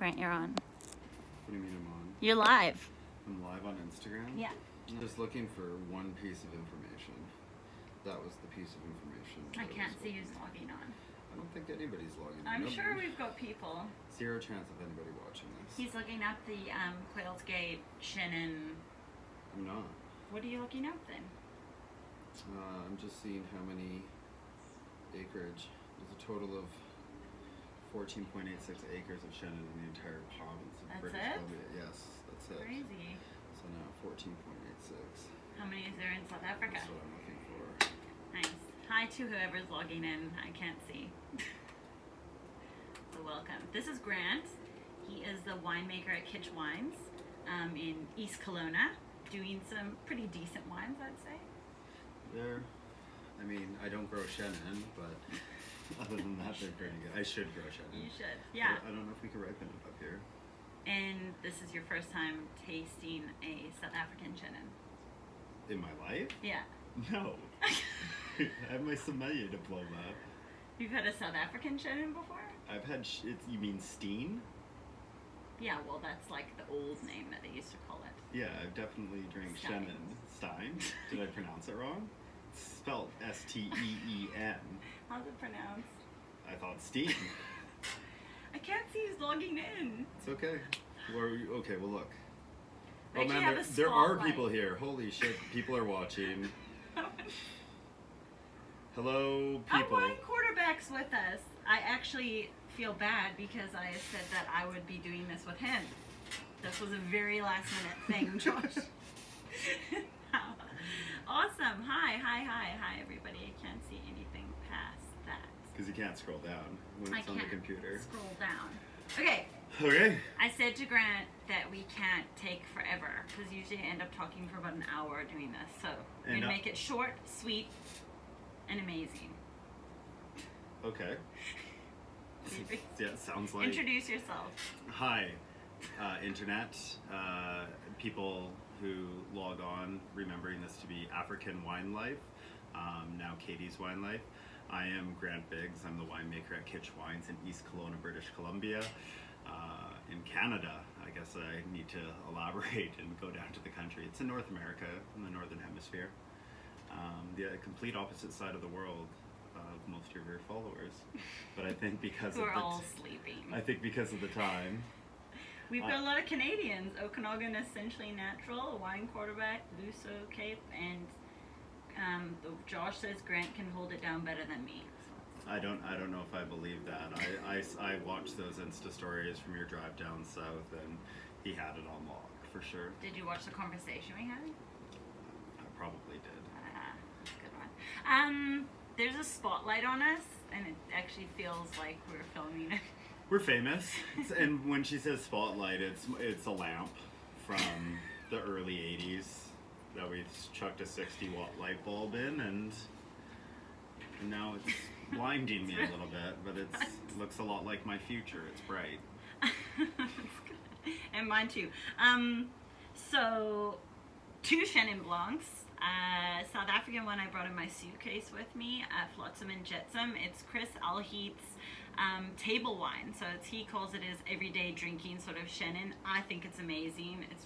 Grant, you're on. What do you mean I'm on? You're live. I'm live on Instagram? Yeah. I'm just looking for one piece of information. That was the piece of information. I can't see who's logging on. I don't think anybody's logging on. I'm sure we've got people. Zero chance of anybody watching this. He's looking up the Quails Gate Chenin. I'm not. What are you looking up then? I'm just seeing how many acreage. There's a total of 14.86 acres of Chenin in the entire province of British Columbia. Yes, that's it. Crazy. So now 14.86. How many is there in South Africa? That's what I'm looking for. Nice. Hi to whoever's logging in. I can't see. So welcome. This is Grant. He is the winemaker at Kitsch Wines in East Kelowna, doing some pretty decent wines, I'd say. I mean, I don't grow Chenin, but other than that, they're pretty good. I should grow Chenin. You should, yeah. But I don't know if we could ripen it up here. And this is your first time tasting a South African Chenin. In my life? Yeah. No. I have my sommelier diploma. You've had a South African Chenin before? I've had, you mean Steen? Yeah, well, that's like the old name that they used to call it. Yeah, I've definitely drank Chenin. Stein. Did I pronounce it wrong? It's spelled S-T-E-E-N. How's it pronounced? I thought Steen. I can't see who's logging in. It's okay. Okay, well look. I Oh man, there are people here. Holy shit, people are watching. Hello, people. Our wine quarterback's with us. I actually feel bad because I said that I would be doing this with him. This was a very last minute thing, Josh. Awesome. Hi, everybody. I can't see anything past that. Because you can't scroll down when it's on the computer. Scroll down. Okay. Okay. I said to Grant that we can't take forever because usually I end up talking for about an hour doing this. So we're gonna make it short, sweet, and amazing. Okay. Yeah, sounds like. Introduce yourself. Hi, internet people who log on, remembering this to be African Wine Life, now Katie's Wine Life. I am Grant Biggs. I'm the winemaker at Kitsch Wines in East Kelowna, British Columbia. In Canada, I guess I need to elaborate and go down to the country. It's in North America, in the Northern Hemisphere. The complete opposite side of the world of most of your followers. But I think because we're all sleeping. I think because of the time. We've got a lot of Canadians. Okanagan Essentially Natural, a wine quarterback, Luso Cape, and Josh says Grant can hold it down better than me. I don't know if I believe that. I watched those Insta stories from your drive down south, and he had it on lock for sure. Did you watch the conversation we had? I probably did. That's a good one. There's a spotlight on us, and it actually feels like we're filming it. We're famous, and when she says spotlight, it's a lamp from the early '80s that we chucked a 60-watt light bulb in, and now it's blinding me a little bit, but it looks a lot like my future. It's bright. And mine too. So 2 Chenin Blancs. South African one I brought in my suitcase with me, Flotsam and Jetsam. It's Chris Alheit's table wine. So he calls it his everyday drinking sort of Chenin. I think it's amazing. It's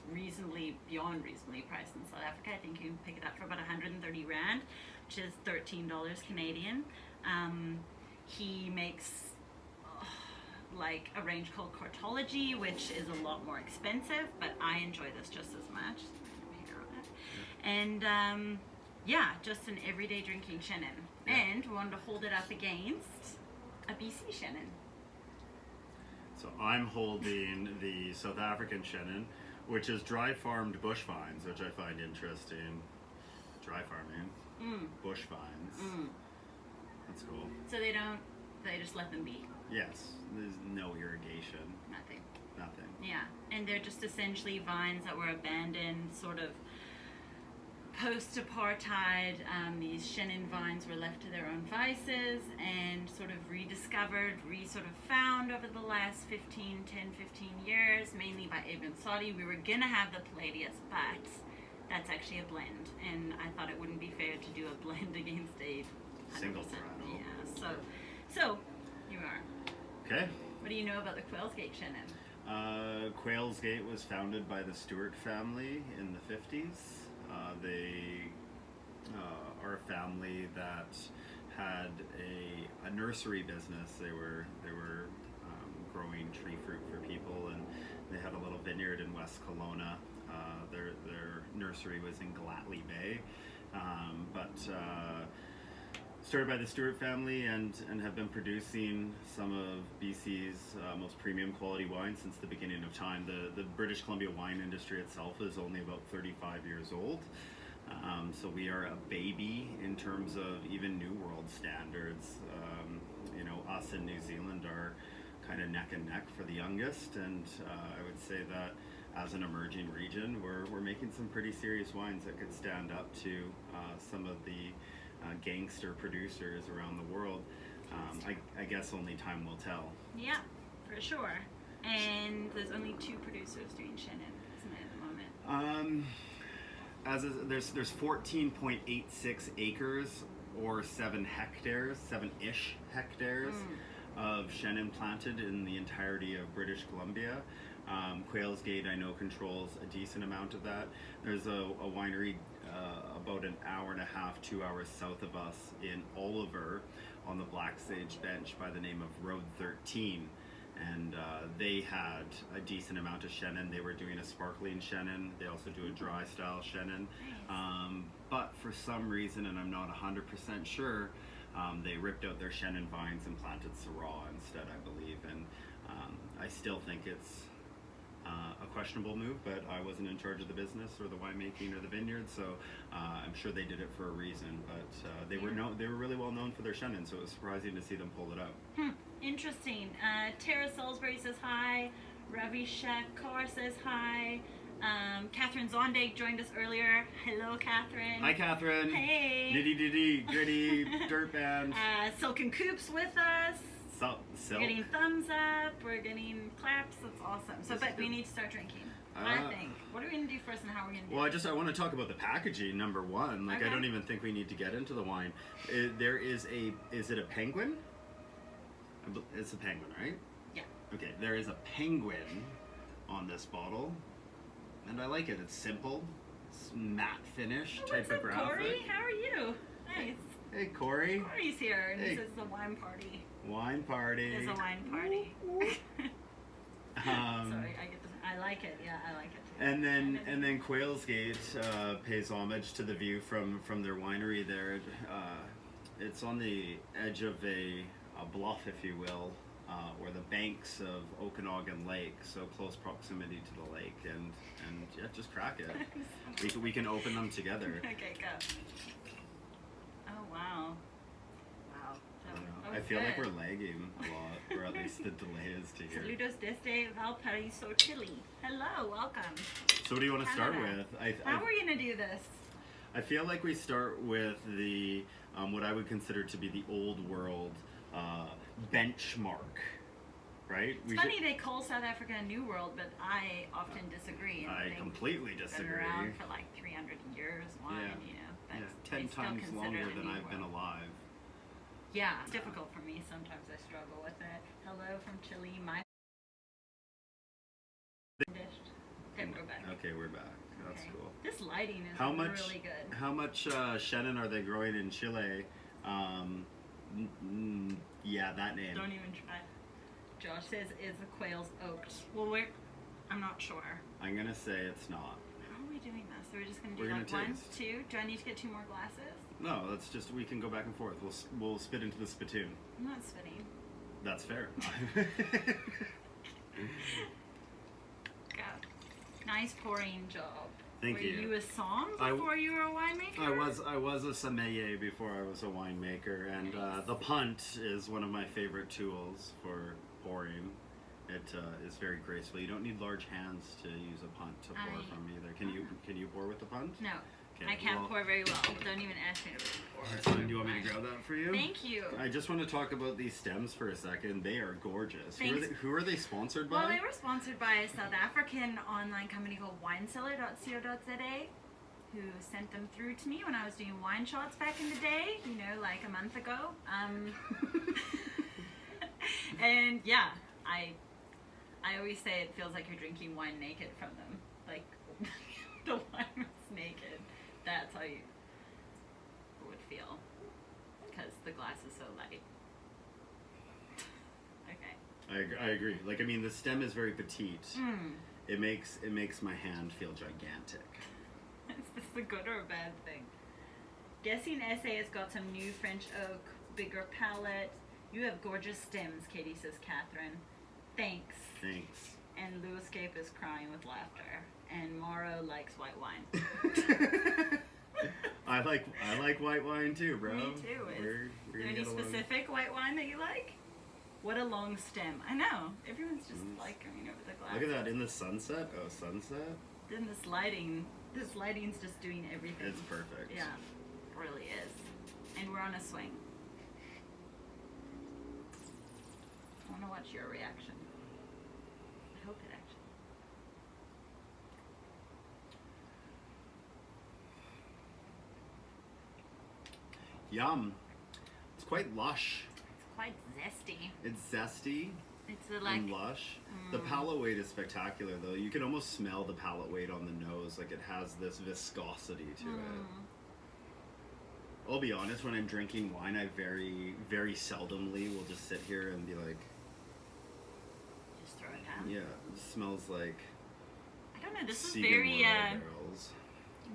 beyond reasonably priced in South Africa. I think you can pick it up for about 130 Rand, which is $13 Canadian. He makes like a range called Cartology, which is a lot more expensive, but I enjoy this just as much. And yeah, just an everyday drinking Chenin. Yeah. And we wanted to hold it up against a BC Chenin. So I'm holding the South African Chenin, which is dry farmed bush vines, which I find interesting. Dry farming, bush vines. That's cool. So they just let them be? Yes, there's no irrigation. Nothing. Yeah, and they're just essentially vines that were abandoned, sort of post-apartheid. These Chenin vines were left to their own vices and sort of rediscovered, found over the last 10, 15 years, mainly by Ibn Saudi. We were gonna have the Palladius, but that's actually a blend, and I thought it wouldn't be fair to do a blend against a single varietal. Yeah, so you are. Okay. What do you know about the Quails Gate Chenin? Quails Gate was founded by the Stewart family in the 50s. They are a family that had a nursery business. They were growing tree fruit for people, and they had a little vineyard in West Kelowna. Their nursery was in Glatley Bay, but started by the Stewart family and have been producing some of BC's most premium quality wine since the beginning of time. The British Columbia wine industry itself is only about 35 years old. So we are a baby in terms of even New World standards. Us and New Zealand are kind of neck and neck for the youngest, and I would say that as an emerging region, we're making some pretty serious wines that could stand up to some of the gangster producers around the world. I guess only time will tell. Yeah, for sure. And there's only 2 producers doing Chenin, isn't it, at the moment? There's 14.86 acres or 7-ish hectares of Chenin planted in the entirety of British Columbia. Quails Gate, I know, controls a decent amount of that. There's a winery about an hour and a half, 2 hours south of us in Oliver on the Black Sage Bench by the name of Road 13. And they had a decent amount of Chenin. They were doing a sparkling Chenin. They also do a dry style Chenin. But for some reason, and I'm not 100% sure, they ripped out their Chenin vines and planted Syrah instead, I believe. And I still think it's a questionable move, but I wasn't in charge of the business or the winemaking or the vineyard, so I'm sure they did it for a reason. But they were really well known for their Chenin, so it was surprising to see them pull it out. Interesting. Tara Salisbury says hi. Ravi Shankar says hi. Catherine Zondag joined us earlier. Hello, Catherine. Hi, Catherine. Hey. Nitty gritty dirt band. Silk and Coop's with us. Silk. We're getting thumbs up. We're getting claps. That's awesome. So, but we need to start drinking. I think. What are we going to do first, and how are we going to do it? Well, I want to talk about the packaging, number one. Okay. I don't even think we need to get into the wine. Is it a penguin? It's a penguin, right? Yeah. Okay, there is a penguin on this bottle, and I like it. It's simple, it's matte finish type of graphic. Corey? How are you? Nice. Hey, Corey. Corey's here, and Hey. he says it's a wine party. Wine party. It's a wine party. Sorry, I like it. Yeah, I like it too. And then Quails Gate pays homage to the view from their winery there. It's on the edge of a bluff, if you will, or the banks of Okanagan Lake, so close proximity to the lake, and yeah, just crack it. We can open them together. Okay, go. Oh wow. I feel like we're lagging a lot, or at least the delay is to hear. Saludos desde Valparaiso, Chile. Hello, welcome. So what do you want to start Canada. with? How are we gonna do this? I feel like we start with the what I would consider to be the old world benchmark, right? It's funny they call South Africa a new world, but I often disagree. And I completely Been disagree. around for like 300 years, wine, Yeah. you know. Yeah, That's, 10 they still times consider longer it a than new I've been world. alive. Yeah, it's difficult for me. Sometimes I struggle with it. Hello from Chile. My dish. Okay, we're back. Okay, we're back. That's Okay. cool. This lighting is How much? really good. How much Chenin are they growing in Chile? Yeah, that name. Don't even try. Josh says, "Is the Quails oaked?" Well, I'm not sure. I'm gonna say it's not. How are we doing this? Are we just gonna do We're like gonna one, taste. 2? Do I need to get 2 more glasses? No, that's just we can go back and forth. We'll spit into the spittoon. I'm not spitting. That's fair. Go. Nice pouring job. Thank you. Were you a somm I- before you were a winemaker? I was a sommelier before I was a winemaker, and the punt is one of my favorite tools for pouring. It is very graceful. You don't need large hands to use a punt to pour from either. Can you pour with the punt? No. Okay, I can't well, pour very well. Don't even ask me to pour. That's fine. Do you want me to grab that for you? Thank you. I just want to talk about these stems for a second. They are gorgeous. Thanks. Who are they sponsored by? Well, they were sponsored by a South African online company called winecellar.co.za, who sent them through to me when I was doing wine shots back in the day, you know, like a month ago. And yeah, I always say it feels like you're drinking wine naked from them. Like, the wine was naked. That's how you would feel. Because the glass is so light. Okay. I agree. Like, I mean, the stem is very petite. Mm. It makes my hand feel gigantic. Is this a good or a bad thing? Guessing SA has got some new French oak, bigger palate. You have gorgeous stems, Katie says, Catherine. Thanks. Thanks. And Louiscape is crying with laughter. And Morrow likes white wine. I like white wine too, bro. Me too. We're Is there any specific white wine that you like? What a long stem. I know. Everyone's just like coming over the glass. Look at that in the sunset. Oh, sunset. Then this lighting's just doing everything. It's perfect. Yeah, it really is. And we're on a swing. I want to watch your reaction. I hope it actually. Yum. It's quite lush. It's quite zesty. It's zesty It's a, like and lush. The palate weight is spectacular, though. You can almost smell the palate weight on the nose. Like, it has this viscosity to it. I'll be honest, when I'm drinking wine, I very, very seldomly will just sit here and be like, just throw it down. yeah, it smells like I don't know. This is Seagan very Morrow barrels.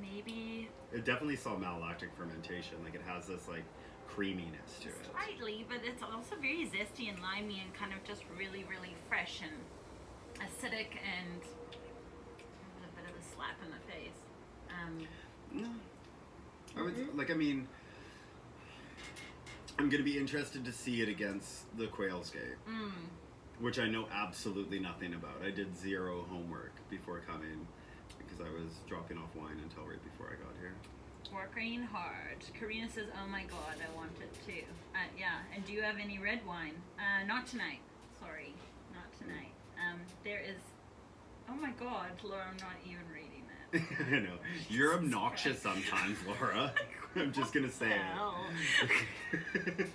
maybe It definitely saw malolactic fermentation. Like, it has this, like, creaminess to it. slightly, but it's also very zesty and limey and kind of just really, really fresh and acidic and a bit of a slap in the face. I would, like, I mean, I'm going to be interested to see it against the Quails Gate, which I know absolutely nothing about. I did zero homework before coming because I was dropping off wine until right before I got here. Working hard. Karina says, oh my god, I want it too. Yeah, and do you have any red wine? Not tonight. Sorry, not tonight. There is, oh my god, Laura, I'm not even reading that. I know. You're obnoxious sometimes, Laura. I'm just going to say it.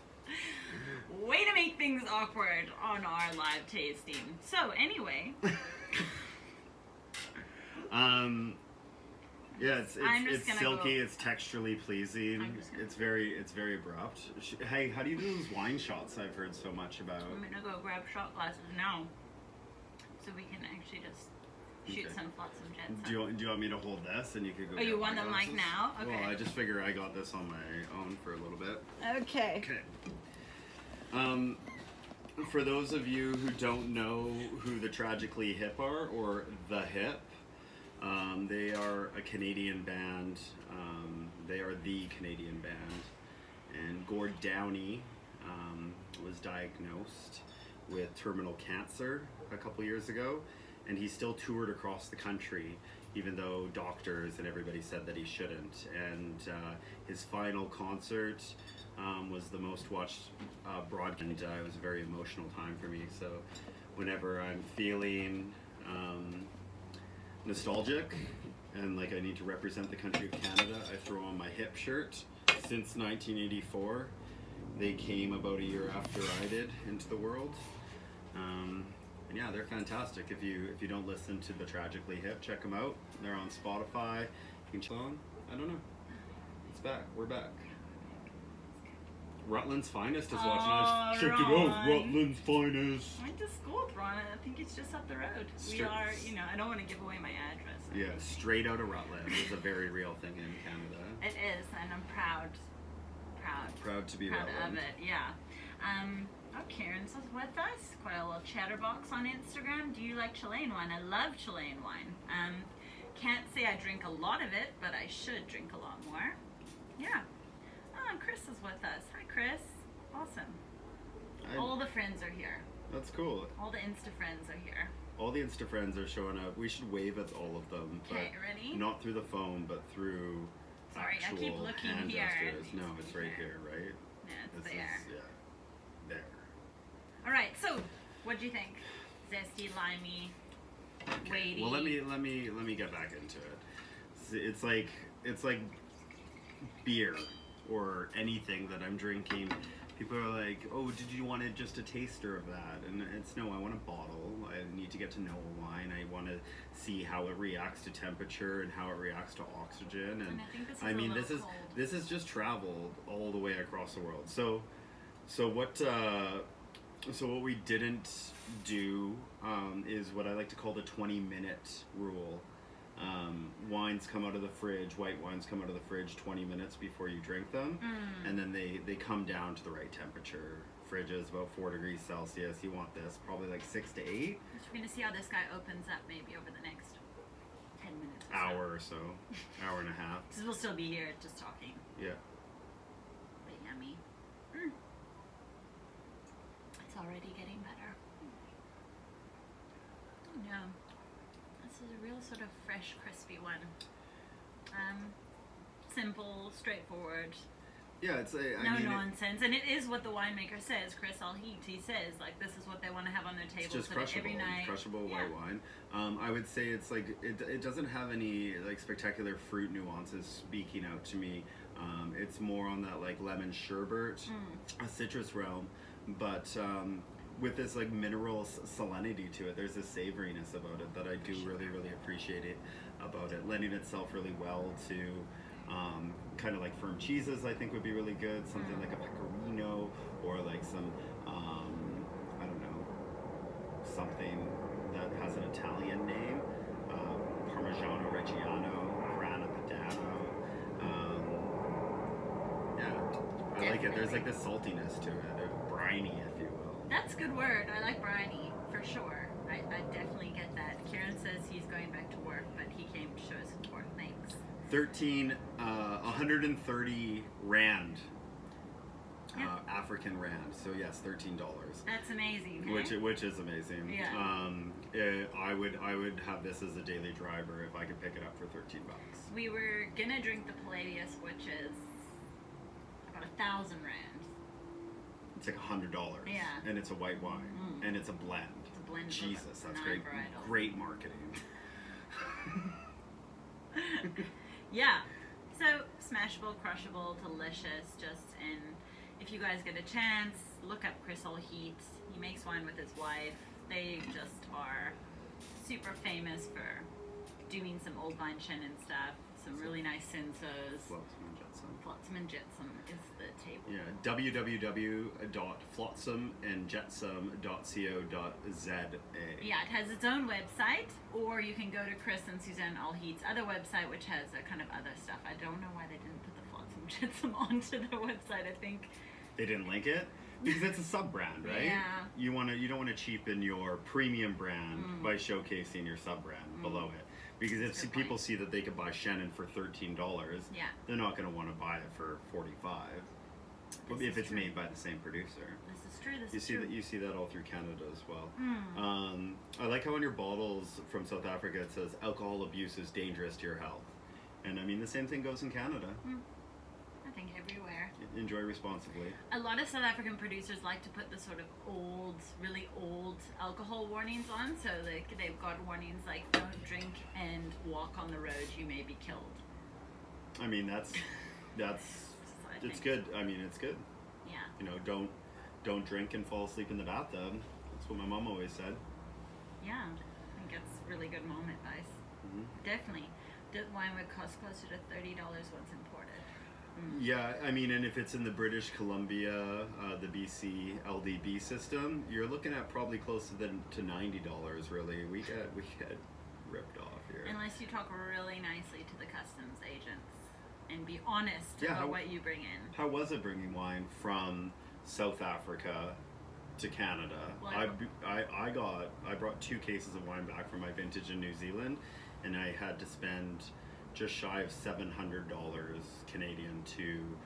Way to make things awkward on our live tasting. So, anyway. Yeah, it's silky. Go. It's texturally pleasing. It's very abrupt. Hey, how do you do those wine shots I've heard so much about? I'm gonna go grab shot glasses now, so we can actually just shoot some Flotsam and Jetsam. Do you want me to hold this and you could go? Oh, you want them like now? Okay. Well, I just figure I got this on my own for a little bit. Okay. Okay. For those of you who don't know who the Tragically Hip are, or The Hip, they are a Canadian band. They are the Canadian band. And Gord Downey was diagnosed with terminal cancer a couple years ago, and he still toured across the country, even though doctors and everybody said that he shouldn't. And his final concert was the most watched broadcast, and it was a very emotional time for me. So whenever I'm feeling nostalgic and like I need to represent the country of Canada, I throw on my Hip shirt. Since 1984, they came about a year after I did into the world. And yeah, they're fantastic. If you don't listen to the Tragically Hip, check them out. They're on Spotify. You can check on. I don't know. It's back. We're back. Rutland's Finest is watching us. Check it out, Rutland's Finest. I went to school with Ron, and I think it's just up the road. We are, I don't want to give away my address. Yeah, straight out of Rutland is a very real thing in Canada. It is, and I'm proud to be proud Rutland. of it. Yeah. Karen's with us. Quite a little chatterbox on Instagram. Do you like Chilean wine? I love Chilean wine. Can't say I drink a lot of it, but I should drink a lot more. Yeah. Oh, and Chris is with us. Hi, Chris. Awesome. All the friends are here. That's cool. All the Insta friends are here. All the Insta friends are showing up. We should wave at all of them. Okay, ready? Not through the phone, but through Sorry, I keep looking hand here. gestures. No, it's right here, right? Yeah, it's This there. is, there. All right, so what do you think? Zesty, limey, weighty. Well, let me get back into it. It's like beer or anything that I'm drinking. People are like, "Oh, did you want just a taster of that?" And it's no, I want a bottle. I need need to get to know a wine. I want to see how it reacts to temperature and how it reacts to oxygen. And I think this is I mean, a little cold. this is just traveled all the way across the world. So what we didn't do is what I like to call the 20-minute rule. Wines come out of the fridge, white wines come out of the fridge 20 minutes before you drink them, and then they come down to the right temperature. Fridge is about 4 degrees Celsius. You want this probably like 6 to 8. We're going to see how this guy opens up maybe over the next 10 minutes. Hour or so. Hour and a half. Because we'll still be here just talking. Yeah. But yummy. It's already getting better. Oh no. This is a real sort of fresh, crispy one. Simple, straightforward. Yeah, it's no nonsense, and it is what the winemaker says. Chris Alheit, he says like this is what they want to have on their table. It's just so crushable, every night. crushable white wine. I would say it's like it doesn't have any like spectacular fruit nuances speaking out to me. It's more on that like lemon sherbet, a citrus realm, but with this like mineral salinity to it. There's this savoriness about it that I do really appreciate it about it, lending itself really well to. Kind of like firm cheeses, I think would be really good. Something like a pecorino, or like some, I don't know, something that has an Italian name, Parmigiano Reggiano, Grana Padano. Yeah, I like it. There's like this saltiness to it, briny, if you will. That's a good word. I like briny for sure. I definitely get that. Kieran says he's going back to work, but he came to show us important things. 130 rand, African rand. So yes, $13. That's amazing. Which is amazing. Yeah. I would have this as a daily driver if I could pick it up for $13. We were gonna drink the Palladius, which is about 1,000 rand. It's like $100. Yeah. And it's a white wine, and it's a blend. It's a blend. Jesus, that's 9 great. varietals. Great marketing. Yeah, so smashable, crushable, delicious. Just if you guys get a chance, look up Chris Alheit. He makes wine with his wife. They just are super famous for doing some old vine Chenin stuff, some really nice sensos. Flotsam and Jetsam. Flotsam and Jetsam is the table. Yeah, www.flotsamandjetsam.co.za. Yeah, it has its own website, or you can go to Chris and Suzanne Alheit's other website, which has a kind of other stuff. I don't know why they didn't put the Flotsam and Jetsam onto their website. I think they didn't link it because it's a sub brand, right? Yeah. You don't want to cheapen your premium brand by showcasing your sub brand below it. Because if people see that they could buy Chenin for $13, they're not going to want to buy it for $45. But if it's made by the same producer. This is true. You see that all through Canada as well. I like how on your bottles from South Africa it says alcohol abuse is dangerous to your health. And I mean the same thing goes in Canada. I think everywhere. Enjoy responsibly. A lot of South African producers like to put the sort of old, really old alcohol warnings on. So they've got warnings like don't drink and walk on the road, you may be killed. I mean that's it's good. I mean it's good. Yeah. You know, don't drink and fall asleep in the bathtub. That's what my mom always said. Yeah, I think it's really good mom advice. Definitely. The wine would cost closer to $30 once imported. Yeah, I mean, and if it's in the British Columbia, the BC LDB system, you're looking at probably closer to $90. Really, we get ripped off here. Unless you talk really nicely to the customs agents and be honest about what you bring in. How was it bringing wine from South Africa to Canada? Well, I brought 2 cases of wine back from my vintage in New Zealand, and I had to spend just shy of $700 Canadian to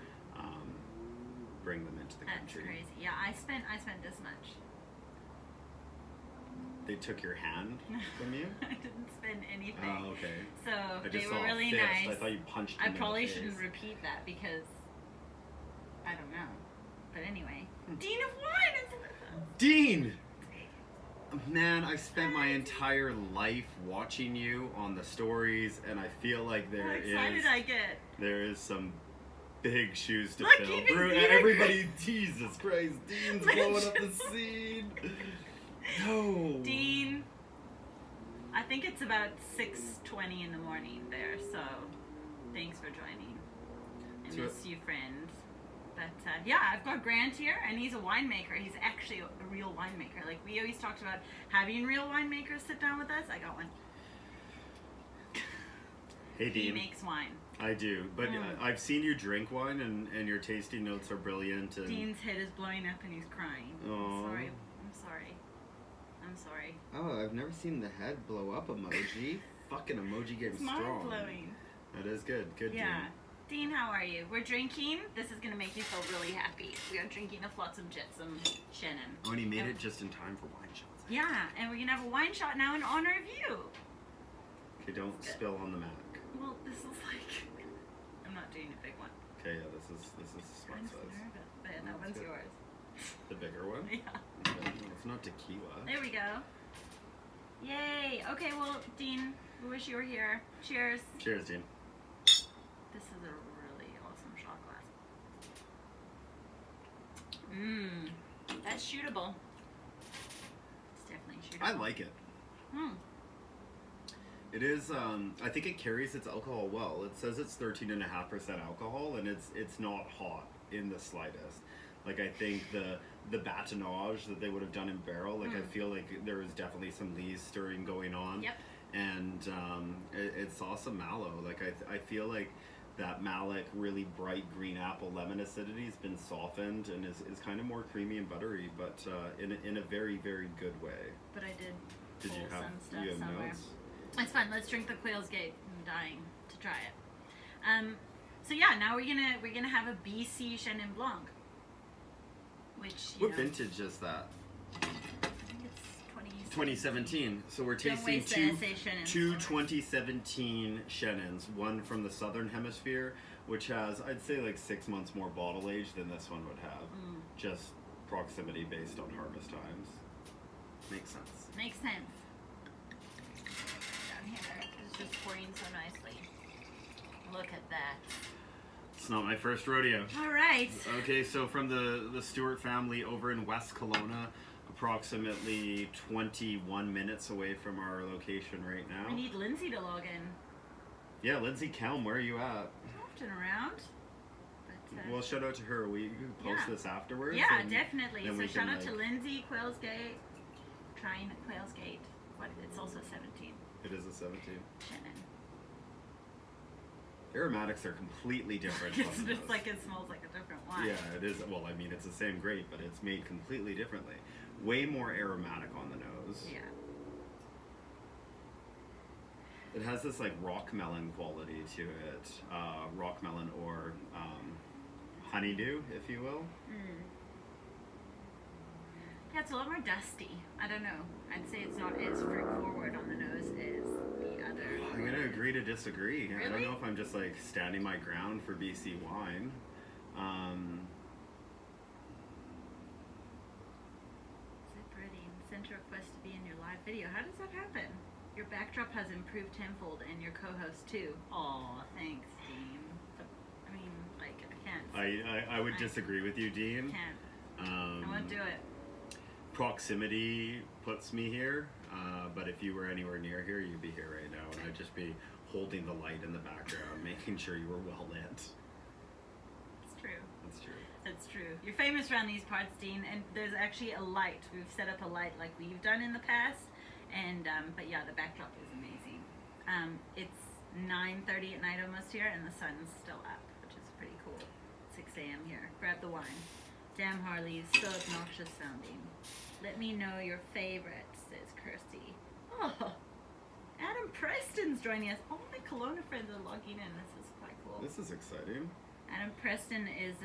bring them into the country. That's crazy. Yeah, I spent this much. They took your hand from you? I didn't spend anything. Oh, okay. So I just they saw were really a fist. nice. I thought you punched them I in the probably face. shouldn't repeat that because I don't know. But anyway, Dean of Wine is with us. Dean! Man, I've spent my entire life watching you on the stories, and I feel like How excited I get. there is some big shoes to Look, fill. even Dean- Everybody, Jesus Christ, Dean's blowing up the scene. No. Dean, it's about 6:20 in the morning there, so thanks for joining. I miss you, friend. But yeah, I've got Grant here, and he's a winemaker. He's actually a real winemaker. Like, we always talked about having real winemakers sit down with us. I got one. Hey, Dean. He makes wine. I do, but I've seen you drink wine, and your tasting notes are brilliant. And Dean's head is blowing up, and he's crying. Aww. I'm sorry. Oh, I've never seen the head blow up emoji. Fucking emoji game It's strong. mind-blowing. That is good. Good, Yeah. Dean, how are you? We're drinking. This is going to make you feel really happy. We are drinking a Flotsam and Jetsam Chenin. Oh, and he made it just in time for wine shots. Yeah, and we're going to have a wine shot now in honor of you. Okay, don't spill on the Mac. Well, this is like... I'm not doing a big one. Okay, yeah, this is a smart I'm size. nervous, but that one's good. yours. The bigger one? Yeah. Okay, well, it's not tequila. There we go. Yay. Okay, well, Dean, we wish you were here. Cheers. Cheers, Dean. This is a really awesome shot glass. That's shootable. It's definitely shootable. I like it. It is, I think it carries its alcohol well. It says it's 13.5% alcohol, and it's not hot in the slightest. Like, I think the batonnage that they would have done in barrel, like, I feel like there was definitely some lees stirring going on. Yep. And it's awesome mallow. Like, I feel like that malic, really bright green apple lemon acidity has been softened and is kind of more creamy and buttery, but in a very, very good way. But I did Did you pull have, some stuff you have somewhere. notes? It's fun. Let's drink the Quails Gate. I'm dying to try it. So yeah, now we're gonna have a BC Chenin Blanc, which What vintage is that? I think it's 2017. So we're Don't tasting waste the essay Chenins. two 2017 Chenins. One from the southern hemisphere, which has, I'd say, like 6 months more bottle age than this one would have. Just proximity based on harvest times. Makes sense. Makes sense. Down here, it's just pouring so nicely. Look at that. It's not my first rodeo. All right. Okay, so from the Stewart family over in West Kelowna, approximately 21 minutes away from our location right now. We need Lindsay to log in. Yeah, Lindsay Kelm, where are you at? Often around. But, Well, shout out to her. We can post this afterwards. Yeah, and definitely. then So we shout can, out to Lindsay, Quails Gate. Trying Quails Gate. What? It's also 17. It is a 17. Chenin. Aromatics are completely different. It's from just this. like it smells like a different wine. Yeah, it is. Well, I mean, it's the same grape, but it's made completely differently. Way more aromatic on the nose. Yeah. It has this like rock melon quality to it. Rock melon or honeydew, if you will. Yeah, it's a lot more dusty. I don't know. I'd say it's not as fruit forward on the nose as the other. I'm gonna agree to disagree. Really? I don't know if I'm just like standing my ground for BC wine. Zipriding. Sent a request to be in your live video. How does that happen? Your backdrop has improved tenfold, and your co-host too. Aw, thanks, Dean. I mean, like, I can't. I would disagree with you, Dean. Can't. I won't do it. Proximity puts me here, but if you were anywhere near here, you'd be here right now, and I'd just be holding the light in the background, making sure you were well lit. It's true. That's true. It's true. You're famous around these parts, Dean, and there's actually a light. We've set up a light like we've done in the past, and but yeah, the backdrop is amazing. It's 9:30 at night almost here, and the sun's still up, which is pretty cool. 6 a.m. here. Grab the wine. Damn, Harley, so obnoxious sounding. Let me know your favorite, says Kirsty. Oh, Adam Preston's joining us. All my Kelowna friends are logging in. This is quite cool. This is exciting. Adam Preston is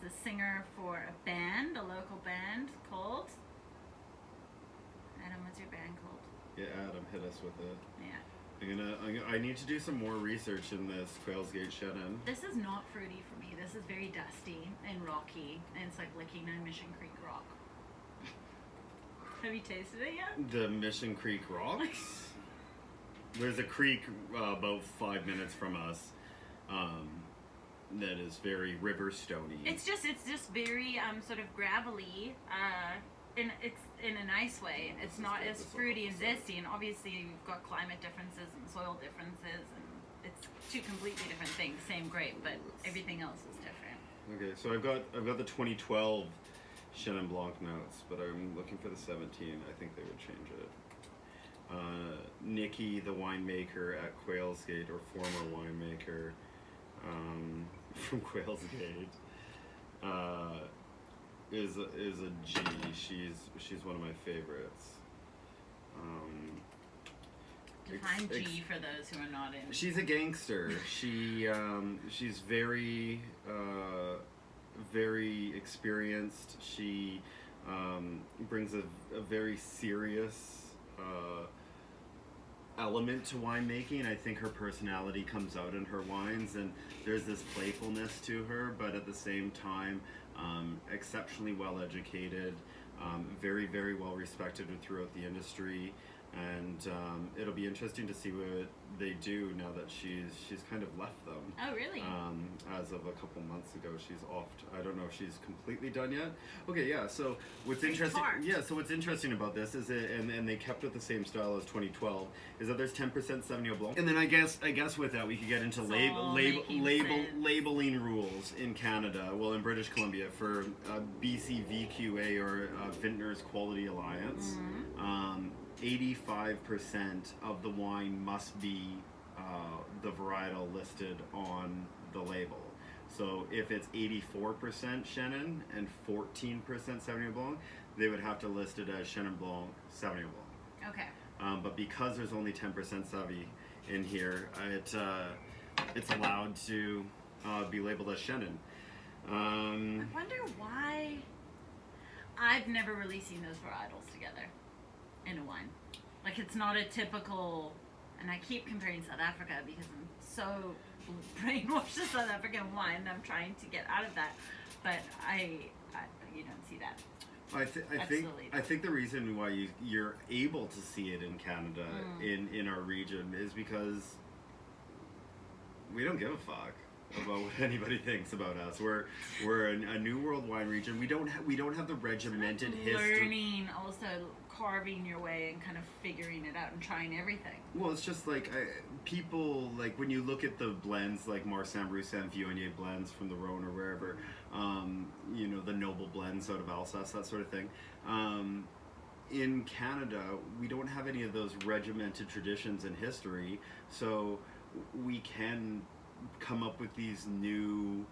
the singer for a band, a local band called. Adam, what's your band called? Yeah, Adam hit us with it. Yeah. I need to do some more research in this Quails Gate Chenin. This is not fruity for me. This is very dusty and rocky, and it's like licking a Mission Creek rock. Have you tasted it yet? The Mission Creek rocks. There's a creek about 5 minutes from us that is very river stony. It's just very sort of gravelly. it's in a nice way. It's not as fruity and zesty, and obviously you've got climate differences and soil differences, and it's two completely different things. Same grape, but everything else is different. Okay, so I've got the 2012 Chenin Blanc notes, but I'm looking for the 17. I think they would change it. Nikki, the winemaker at Quails Gate, or former winemaker from Quails Gate, is a G. She's one of my favorites. Define G for those who are not in. She's a gangster. She's very very experienced. She brings a very serious element to winemaking. I think her personality comes out in her wines, and there's this playfulness to her, but at the same time, exceptionally well educated, very, very well respected throughout the industry, and it'll be interesting to see what they do now that she's kind of left them. Oh, really? As of a couple months ago, she's off. I don't know if she's completely done yet. Okay, yeah. So what's interesting? Yeah. So what's interesting about this is and they kept with the same style as 2012. Is that there's 10% Sauvignon Blanc, and then I guess with that we could get into labeling rules in Canada. Well, in British Columbia for BC VQA or Vintners Quality Alliance. 85% of the wine must be the varietal listed on the label. So if it's 84% Chenin and 14% Sauvignon Blanc, they would have to list it as Chenin Blanc, Sauvignon Blanc. Okay. But because there's only 10% Sauvy in here, it's allowed to be labeled as Chenin. I wonder why I've never really seen those varietals together in a wine. Like, it's not a typical, and I keep comparing South Africa because I'm so brainwashed to South African wine and I'm trying to get out of that, but you don't see that. I think the reason why you're able to see it in Canada, in our region, is because we don't give a fuck about what anybody thinks about us. We're a new world wine region. We don't have the regimented history. Learning, also carving your way and kind of figuring it out and trying everything. Well, it's just like people, like when you look at the blends like Marsan, Roussan, Viognier blends from the Rhone or wherever, the noble blends out of Alsace, that sort of thing. In Canada, we don't have any of those regimented traditions and history, so we can come up with these new,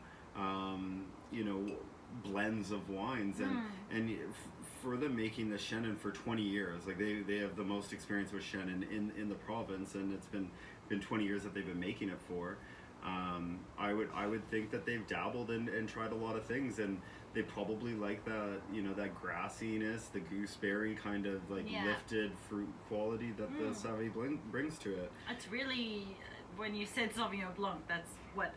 blends of wines, and for them making the Chenin for 20 years, like they have the most experience with Chenin in the province, and it's been 20 years that they've been making it for. I would think that they've dabbled and tried a lot of things, and they probably like that, that grassiness, the gooseberry kind of lifted fruit quality that the Sauvignon brings to it. It's really, when you said Sauvignon Blanc, that's what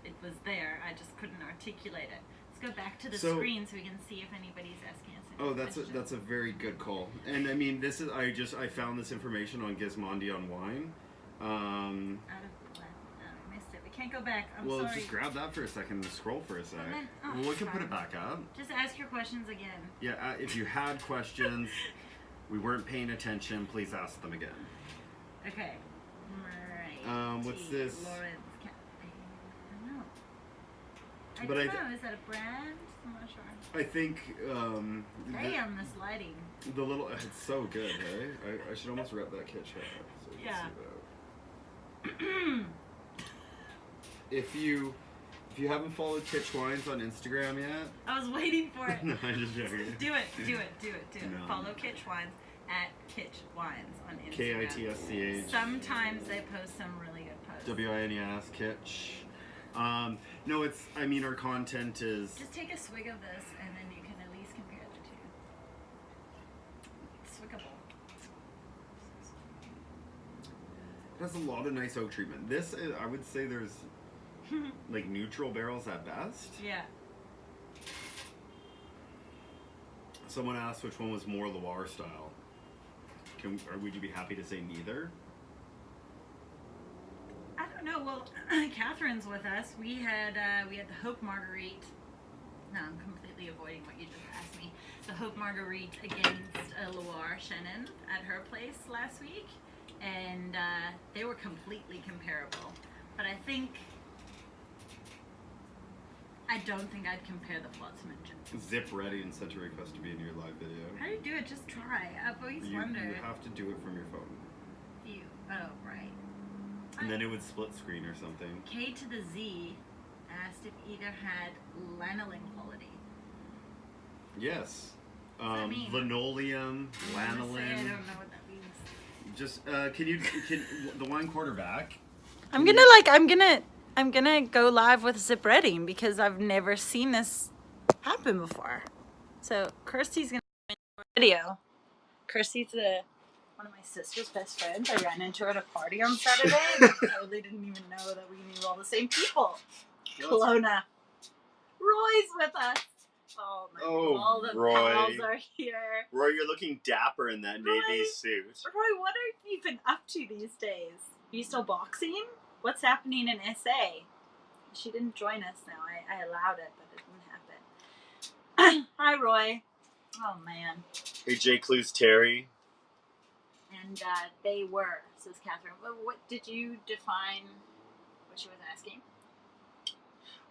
it was there. I just couldn't articulate it. Let's go back to the screen so we can see if anybody's asking us any questions. That's a very good call. And I mean, this is, I found this information on Gizmondi on wine. I missed it. We can't go back. I'm sorry. Well, just grab that for a second and scroll for a sec. We can put it back up. Just ask your questions again. Yeah, if you had questions, we weren't paying attention, please ask them again. Okay. Right. What's this? Lawrence. I don't know. Is that a brand? I'm not sure. I think. Damn, this lighting. The little. It's so good, hey? I should almost rep that Kitsch hat so you can see that. If you haven't followed Kitsch Wines on Instagram yet. I was waiting for it. No, I'm just joking. Do it. No. Follow Kitsch Wines at Kitsch Wines on Instagram. KITSCH. Sometimes they post some really good posts. WINES, Kitsch. No, our content is... Just take a swig of this, and then you can at least compare the two. Swiggable. It has a lot of nice oak treatment. This, I would say there's, neutral barrels at best. Yeah. Someone asked which one was more Loire style. Would you be happy to say neither? I don't know. Well, Catherine's with us. We had the Hope Marguerite. No, I'm completely avoiding what you just asked me. the Hope Marguerite against Loire Chenin at her place last week, and they were completely comparable. But I don't think I'd compare the Flotsam and Jetsam. Zip ready and sent a request to be in your live video. How do you do it? Just try. I've always wondered. You have to do it from your phone. Oh, right. And then it would split screen or something. K to the Z asked if either had lanolin quality. Yes. What does that mean? Linoleum, I don't lanolin. know what that means. Just can the wine quarterback? I'm gonna go live with zip reading because I've never seen this happen before. So Kirsty's gonna video. Kirsty's one of my sister's best friends. I ran into her at a party on Saturday and I totally didn't even know that we knew all the same people. Kelowna. Roy's with us. Oh my God. All the Roy. pals are here. Roy, you're looking dapper in that navy suit. Roy, what have you been up to these days? Are you still boxing? What's happening in SA? She didn't join us now. I allowed it, but it didn't happen. Hi, Roy. Oh, man. Hey, J. Clues Terry. And they were, says Catherine. What did you define what she was asking?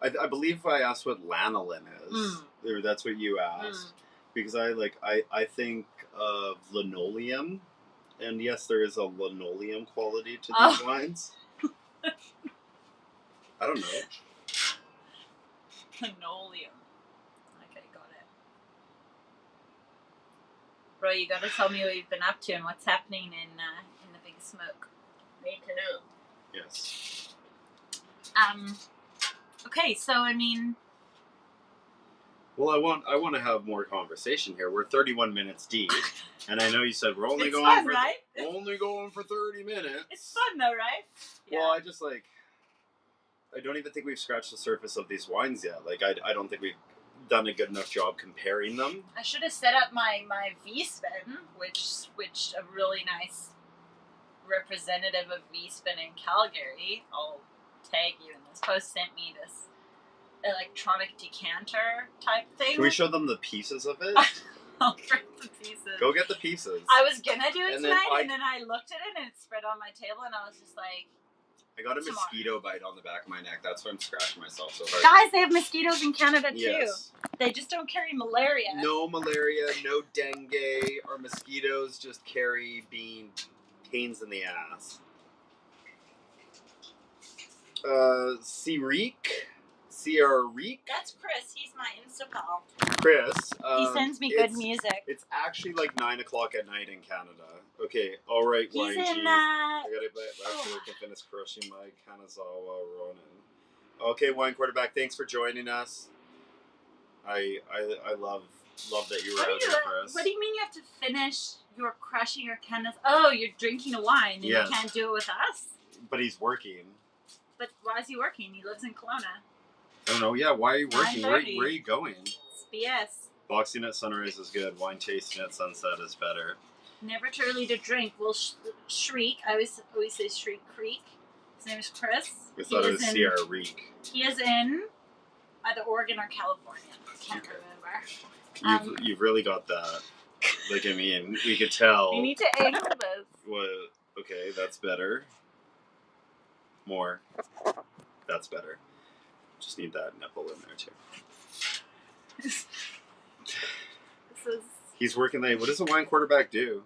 I believe I asked what lanolin is. Or that's what you asked. Because I think of linoleum. And yes, there is a linoleum quality to these wines. I don't know. Linoleum. Okay, got it. Bro, you gotta tell me what you've been up to and what's happening in the big smoke. Need to know. Yes. Okay, so I mean. Well, I want to have more conversation here. We're 31 minutes deep, and I know you said we're only it's going fun, for right? only going for 30 minutes. It's fun though, right? Yeah. Well, I don't even think we've scratched the surface of these wines yet. Like, I don't think we've done a good enough job comparing them. I should have set up my V-Spin, which a really nice representative of V-Spin in Calgary, I'll tag you in this post, sent me this electronic decanter type thing. Can we show them the pieces of it? I'll bring the pieces. Go get the pieces. I was gonna do it And tonight, then and then I looked at it and it spread on my table, and I was just like, I got a mosquito bite on the back of my neck. That's why I'm scratching myself so hard. guys, they have mosquitoes in Canada too. Yes. They just don't carry malaria. No malaria, no dengue. Our mosquitoes just carry being pains in the ass. Ciareek. That's Chris. He's my Insta pal. Chris. He sends me good music. It's actually like 9 o'clock at night in Canada. Okay, all right, He's YG. in. I gotta back so we can finish crushing my Kanazawa Ronin. Okay, wine quarterback. Thanks for joining us. I love that you were out here for us. What do you mean you have to finish your crushing your Kenneth? Oh, you're drinking a wine and Yes. you can't do it with us? But he's working. But why is he working? He lives in Kelowna. I don't know. Yeah, why are you working? Where 9:30. are you going? It's BS. Boxing at sunrise is good. Wine tasting at sunset is better. Never too early to drink. We'll shriek. I always say Shriek Creek. His name is Chris. We thought it was Ciareek. He is in either Oregon or California. Can't remember. You've really got that. Like, I mean, we could tell. We need to angle this. What? Okay, that's better. More. That's better. Just need that nipple in there too. This is. He's working late. What does a wine quarterback do?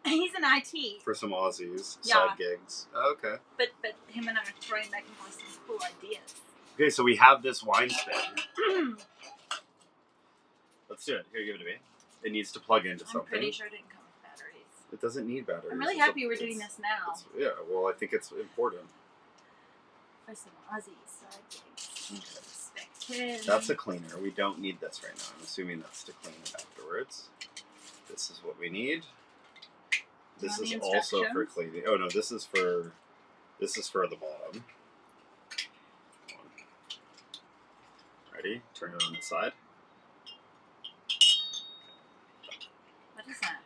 He's in IT. For some Aussies, Yeah. side gigs. Oh, okay. But him and I are throwing back and forth some cool ideas. Okay, so we have this wine spin. Let's do it. Here, give it to me. It needs to plug into something. I'm pretty sure it didn't come with batteries. It doesn't need batteries. I'm really happy we're doing this now. Yeah, well, I think it's important. For some Aussie side gigs. Perspective. That's a cleaner. We don't need this right now. I'm assuming that's to clean it afterwards. This is what we need. This is also for cleaning. Oh no, this is for the bottom. Ready? Turn it on the side. What is that?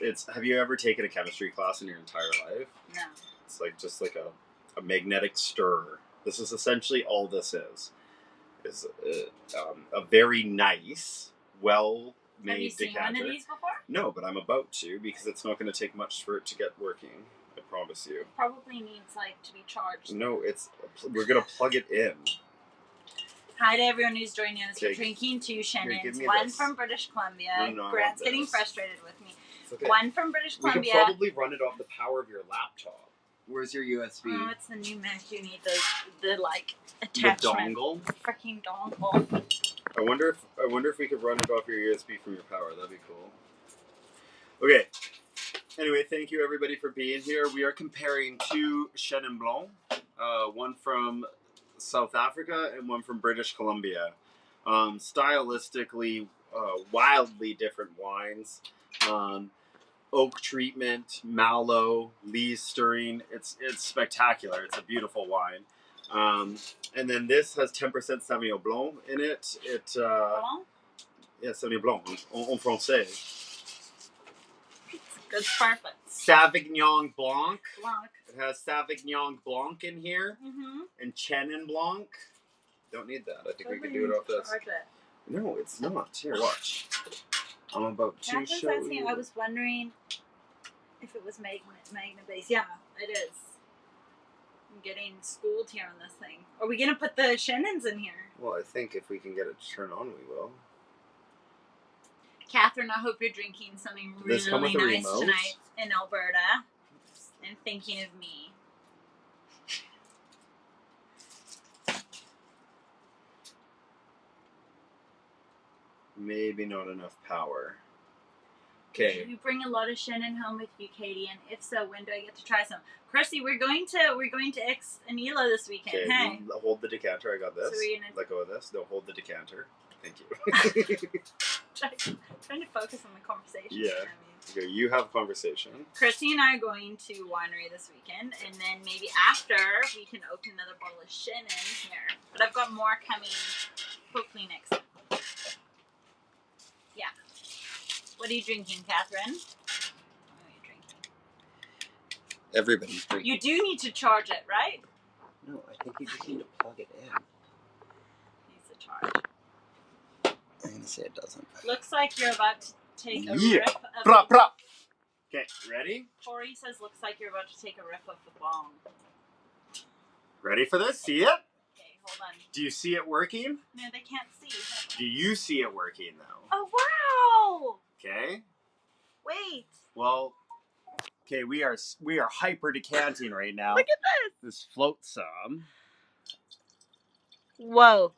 It's have you ever taken a chemistry class in your entire life? No. It's like just like a magnetic stirrer. This is essentially all this is a very nice, well made Have you seen decanter. one of these before? No, but I'm about to because it's not going to take much for it to get working. I promise you. It probably needs like to be charged. No, we're going to plug it in. Hi to everyone who's joining us. We're Okay. drinking 2 Chenins. Give me One this. from British Columbia. No, I Grant's want getting this. frustrated with me. It's okay. One from British Columbia. We can probably run it off the power of your laptop. Where's your USB? Oh, it's the new Mac. You need the like attachment. The dongle. Freaking dongle. I wonder if we could run it off your USB from your power. That'd be cool. Okay. Anyway, thank you everybody for being here. We are comparing 2 Chenin Blanc, one from South Africa and one from British Columbia. Stylistically, wildly different wines. Oak treatment, malo, Lee's stirring. It's spectacular. It's a beautiful wine. And then this has 10% Sauvignon Blanc in it. Blanc? Yeah, Sauvignon Blanc en français. Good, perfect. Sauvignon Blanc. Blanc. It has Sauvignon Blanc in here. Mm-hmm. And Chenin Blanc. Don't need that. I think we can do it off this. No, it's not. Here, watch. I'm about to show you. I was wondering if it was magna based. Yeah, it is. I'm getting schooled here on this thing. Are we going to put the Chenins in here? Well, I think if we can get it to turn on, we will. Catherine, I hope you're drinking something really nice tonight in Alberta and thinking of me. Maybe not enough power. Okay. You bring a lot of Chenin home with you, Katie, and if so, when do I get to try some? Chrissy, we're going to Ex Anila this weekend. Okay, hey, hold the decanter. I got this. So we're gonna... Let go of this. No, hold the decanter. Thank you. trying to focus on the conversation. Yeah. Okay, you have a conversation. Chrissy and I are going to winery this weekend, and then maybe after we can open another bottle of Chenin here. But I've got more coming, hopefully next time. Yeah. What are you drinking, Catherine? What are you drinking? Everybody's drinking. You do need to charge it, right? No, I think you just need to plug it in. Needs to charge. I'm gonna say it doesn't. Looks like you're about to take a Yeah. rip of Prop. Okay, ready? Corey says looks like you're about to take a rip of the bong. Ready for this? See it? Okay, hold on. Do you see it working? No, they can't see. Do you see it working though? Oh wow! Okay. Wait. Well, okay, we are hyper decanting right now. Look at this. This Flotsam. Whoa.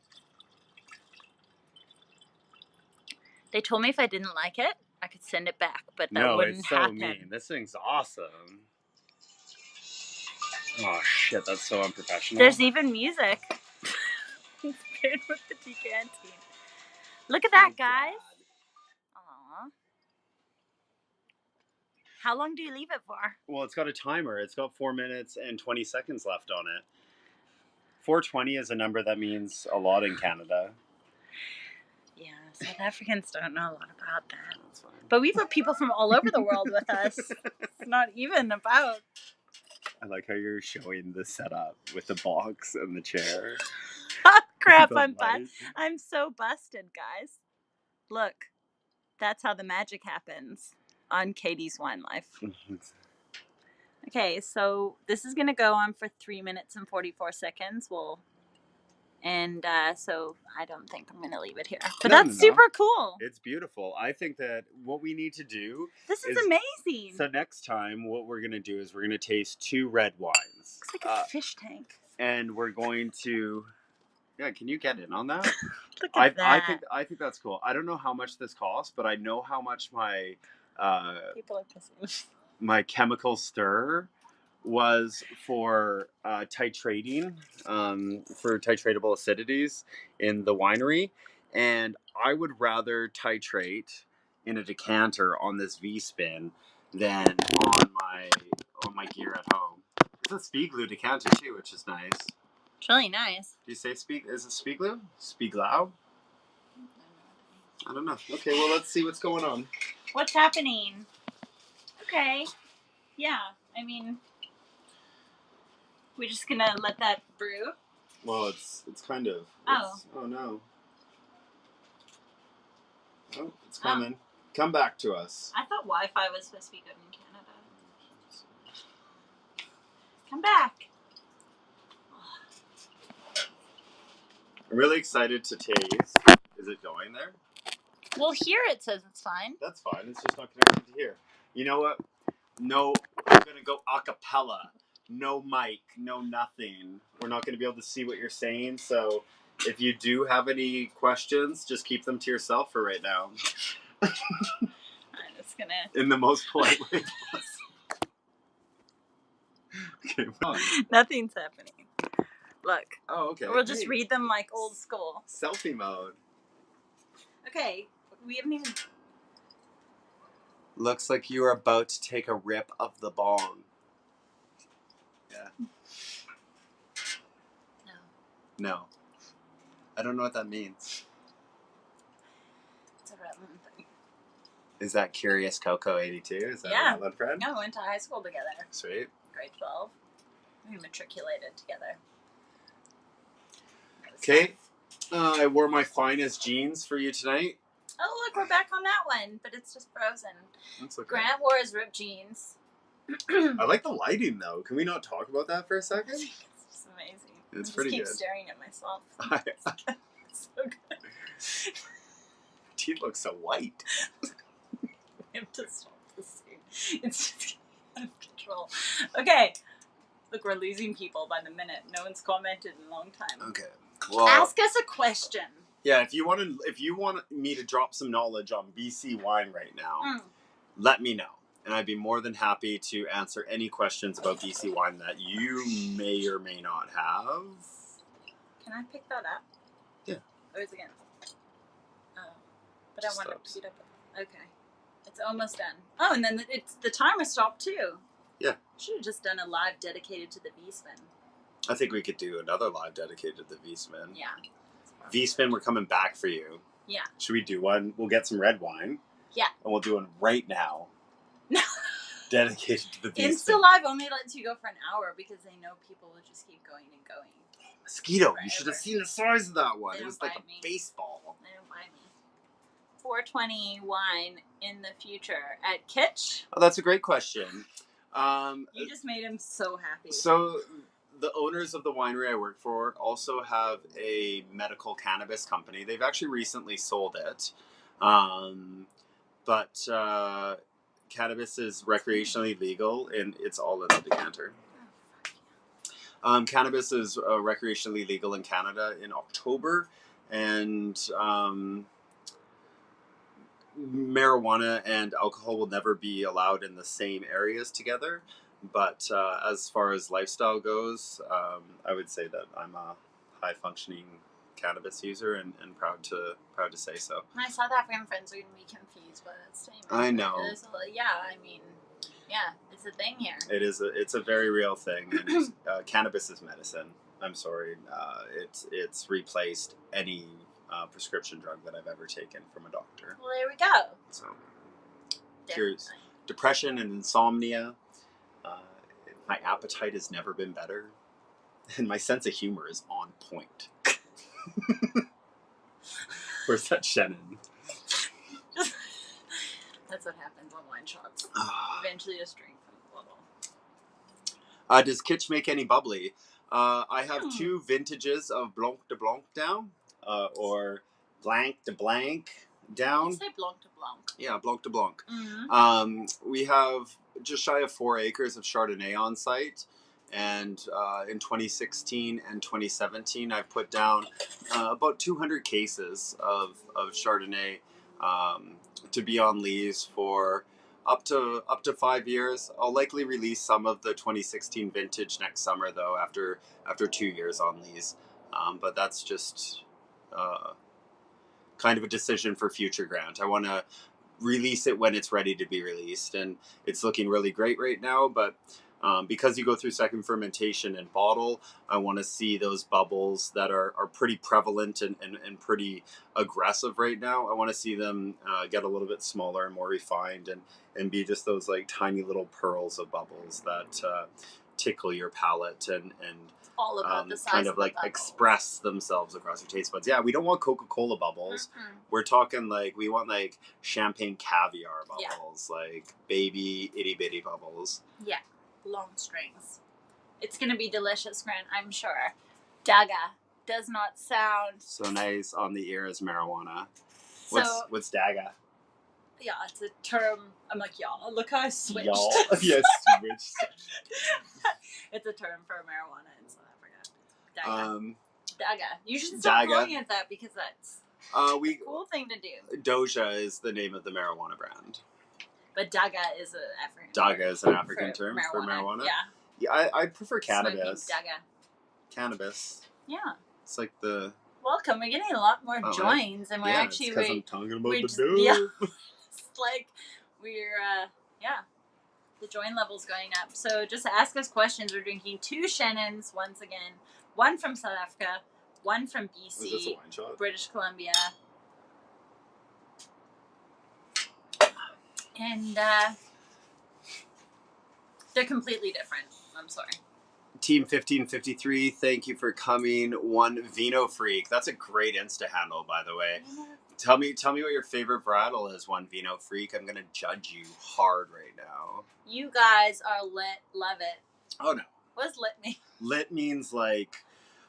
They told me if I didn't like it, I could send it back, but that wouldn't happen. No, it's so mean. This thing's awesome. Oh shit, that's so unprofessional. There's even music. It's paired with the decanting. Look at that, guys. Aww. How long do you leave it for? Well, it's got a timer. It's got 4 minutes and 20 seconds left on it. 420 is a number that means a lot in Canada. Yeah, South Africans don't know a lot about that. That's fine. But we've got people from all over the world with us. It's not even about... I like how you're showing the setup with the box and the chair. Crap, I'm so busted, guys. Look, that's how the magic happens on Katie's Wine Life. Okay, so this is going to go on for 3 minutes and 44 seconds. So I don't think I'm going to leave it here. But that's super cool. It's beautiful. I think that what we need to do... This is amazing. So next time, what we're going to do is we're going to taste 2 red wines. Looks like a fish tank. And we're going to... Yeah, can you get in on that? Look at that. I think that's cool. I don't know how much this costs, but I know how much my... People are pissing. My chemical stir was for titrating, for titratable acidities in the winery. And I would rather titrate in a decanter on this V-spin than on my gear at home. It's a Spiegel decanter too, which is nice. It's really nice. Do you say is it Spiegel? Spieglau? I don't know. Okay, well, let's see what's going on. What's happening? Okay. Yeah, I mean, we're just gonna let that brew. Well, it's kind of... Oh no. Oh, it's coming. Come back to us. I thought Wi-Fi was supposed to be good in Canada. Come back. I'm really excited to taste. Is it going there? Well, here it says it's fine. That's fine. It's just not connected to here. You know what? No, I'm going to go a cappella. No mic, no nothing. We're not going to be able to see what you're saying. So if you do have any questions, just keep them to yourself for right now. I'm just going to... In the most polite way possible. Okay. Nothing's happening. Look. Oh, okay. We'll just read them like old school. Selfie mode. Okay. We haven't even... Looks like you are about to take a rip of the bong. Yeah. No. I don't know what that means. It's a Rutland thing. Is that Curious Coco 82? Is that a Rutland friend? No, we went to high school together. Sweet. Grade 12. We matriculated together. Okay. I wore my finest jeans for you tonight. Oh, look, we're back on that one, but it's just frozen. That's okay. Grant wore his ripped jeans. I like the lighting, though. Can we not talk about that for a second? It's just amazing. It's I pretty just keep good. staring at myself. It's so good. Teeth look so white. I have to stop this scene. It's just out of control. Okay. Look, we're losing people by the minute. No one's commented in a long time. Okay. Well, ask us a question. Yeah, if you want me to drop some knowledge on BC wine right now, let me know. And I'd be more than happy to answer any questions about BC wine that you may or may not have. Can I pick that up? Yeah. Or is it again? Oh. But I want to speed up. Okay. It's almost done. Oh, and then the timer stopped too. Yeah. Should have just done a live dedicated to the V-Spin. I think we could do another live dedicated to the V-Spin. Yeah. V-Spin, we're coming back for you. Yeah. Should we do one? We'll get some red wine. Yeah. And we'll do one right now. No. Dedicated to the V-Spin. Insta Live only lets you go for an hour because they know people will just keep going and going. Mosquito, Forever. you should have seen the size of that one. They It was don't like a bite me. baseball. They don't buy me. 420 wine in the future at Kitsch? Oh, that's a great question. You just made him so happy. So the owners of the winery I work for also have a medical cannabis company. They've actually recently sold it. But cannabis is recreationally legal, and it's all in the decanter. Cannabis is recreationally legal in Canada in October, and marijuana and alcohol will never be allowed in the same areas together. But as far as lifestyle goes, I would say that I'm a high-functioning cannabis user and proud to say so. My South African friends are going to be confused by that statement. I know. Yeah, it's a thing here. It's a very real thing. And, cannabis is medicine. I'm sorry. It's replaced any prescription drug that I've ever taken from a doctor. Well, there we go. So, cures depression and insomnia. My appetite has never been better. And my sense of humor is on point. Where's that Chenin? That's what happens on wine shops. Eventually just drink from the bottle. Does Kitsch make any bubbly? I have 2 vintages of Blanc de Blanc down, or Blanc de Blanc down. You say Blanc de Blanc. Yeah, Blanc de Blanc. Mm-hmm. We have just shy of 4 acres of Chardonnay on site. And in 2016 and 2017, I've put down about 200 cases of Chardonnay to be on lees for up to 5 years. I'll likely release some of the 2016 vintage next summer, though, after 2 years on lees. But that's just kind of a decision for future Grant. I want to release it when it's ready to be released, and it's looking really great right now, but because you go through second fermentation and bottle, I want to see those bubbles that are pretty prevalent and pretty aggressive right now. I want to see them get a little bit smaller and more refined and be just those like tiny little pearls of bubbles that tickle your palate and all about the size kind of of the like bubbles. express themselves across your taste buds. Yeah, we don't want Coca-Cola bubbles. Mm-mm. We're talking like we want like champagne caviar Yeah. bubbles, like baby itty bitty bubbles. Yeah, long strings. It's gonna be delicious, Grant, I'm sure. Daga does not sound So nice on the ear as marijuana. so. What's daga? Yeah, it's a term. I'm like, yeah, look how I switched. Y'all? Yes, switched. It's a term for marijuana in South Africa. Daga. Daga. You should Daga. stop calling it that because that's a cool thing to do. Doja is the name of the marijuana brand. But Daga is an African Daga is an African term for marijuana. marijuana? Yeah. Yeah, I prefer cannabis. Smoking Daga. Cannabis. Yeah. It's like the... Welcome. We're getting a lot more joins, and we're yeah, actually... it's because I'm talking about the just, dope. yeah. It's like we're, the join level's going up. So just ask us questions. We're drinking 2 Chenins once again. One from South Africa, one from BC, Is this a wine shot? British Columbia. And they're completely different. I'm sorry. Team 1553, thank you for coming. One Vino Freak. That's a great Insta handle, by the way. Tell me what your favorite varietal is, One Vino Freak. I'm gonna judge you hard right now. You guys are lit. Love it. Oh no. What does lit mean? Lit means like,